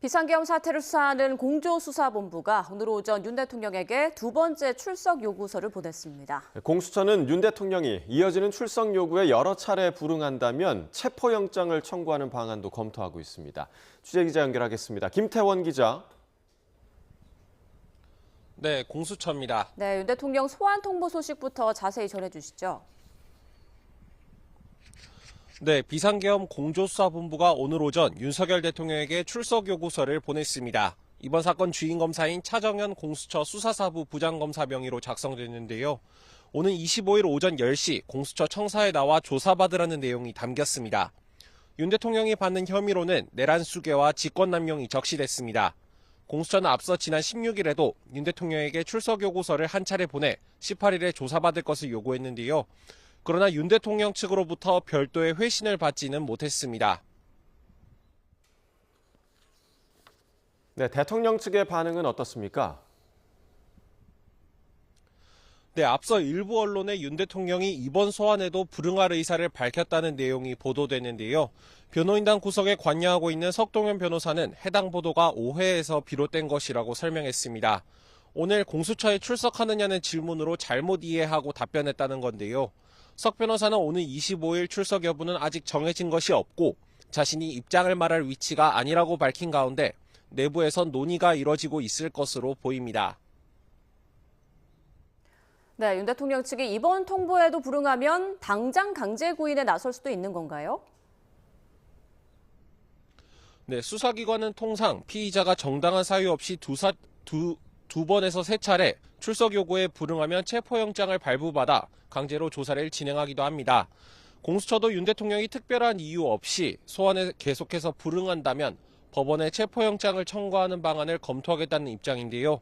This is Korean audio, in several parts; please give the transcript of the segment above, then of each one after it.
비상계엄 사태를 수사하는 공조수사본부가 오늘 오전 윤 대통령에게 두 번째 출석 요구서를 보냈습니다. 공수처는 윤 대통령이 이어지는 출석 요구에 여러 차례 불응한다면 체포영장을 청구하는 방안도 검토하고 있습니다. 취재기자 연결하겠습니다. 김태원 기자. 네, 공수처입니다. 네, 윤 대통령 소환 통보 소식부터 자세히 전해주시죠. 네, 비상계엄 공조수사본부가 오늘 오전 윤석열 대통령에게 출석 요구서를 보냈습니다. 이번 사건 주인 검사인 차정현 공수처 수사사부 부장검사 명의로 작성됐는데요. 오는 25일 오전 10시 공수처 청사에 나와 조사받으라는 내용이 담겼습니다. 윤 대통령이 받는 혐의로는 내란 수괴와 직권남용이 적시됐습니다. 공수처는 앞서 지난 16일에도 윤 대통령에게 출석 요구서를 한 차례 보내 18일에 조사받을 것을 요구했는데요. 그러나 윤 대통령 측으로부터 별도의 회신을 받지는 못했습니다. 네, 대통령 측의 반응은 어떻습니까? 네, 앞서 일부 언론에 윤 대통령이 이번 소환에도 불응할 의사를 밝혔다는 내용이 보도됐는데요. 변호인단 구성에 관여하고 있는 석동현 변호사는 해당 보도가 오해에서 비롯된 것이라고 설명했습니다. 오늘 공수처에 출석하느냐는 질문으로 잘못 이해하고 답변했다는 건데요. 석 변호사는 오는 25일 출석 여부는 아직 정해진 것이 없고 자신이 입장을 말할 위치가 아니라고 밝힌 가운데 내부에선 논의가 이뤄지고 있을 것으로 보입니다. 네, 윤 대통령 측이 이번 통보에도 불응하면 당장 강제 구인에 나설 수도 있는 건가요? 네, 수사기관은 통상 피의자가 정당한 사유 없이 두 번에서 세 차례 출석 요구에 불응하면 체포영장을 발부받아 강제로 조사를 진행하기도 합니다. 공수처도 윤 대통령이 특별한 이유 없이 소환에 계속해서 불응한다면 법원에 체포영장을 청구하는 방안을 검토하겠다는 입장인데요.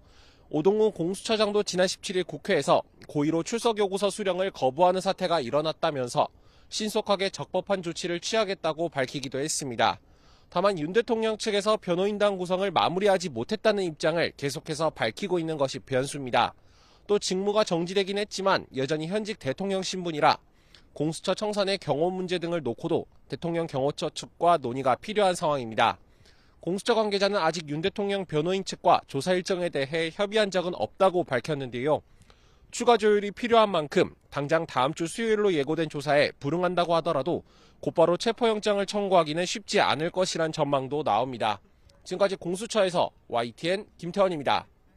오동훈 공수처장도 지난 17일 국회에서 고의로 출석 요구서 수령을 거부하는 사태가 일어났다면서 신속하게 적법한 조치를 취하겠다고 밝히기도 했습니다. 다만 윤 대통령 측에서 변호인단 구성을 마무리하지 못했다는 입장을 계속해서 밝히고 있는 것이 변수입니다. 또 직무가 정지되긴 했지만 여전히 현직 대통령 신분이라 공수처 청산의 경호 문제 등을 놓고도 대통령 경호처 측과 논의가 필요한 상황입니다. 공수처 관계자는 아직 윤 대통령 변호인 측과 조사 일정에 대해 협의한 적은 없다고 밝혔는데요. 추가 조율이 필요한 만큼 당장 다음 주 수요일로 예고된 조사에 불응한다고 하더라도 곧바로 체포영장을 청구하기는 쉽지 않을 것이란 전망도 나옵니다. 지금까지 공수처에서 YTN 김태원입니다.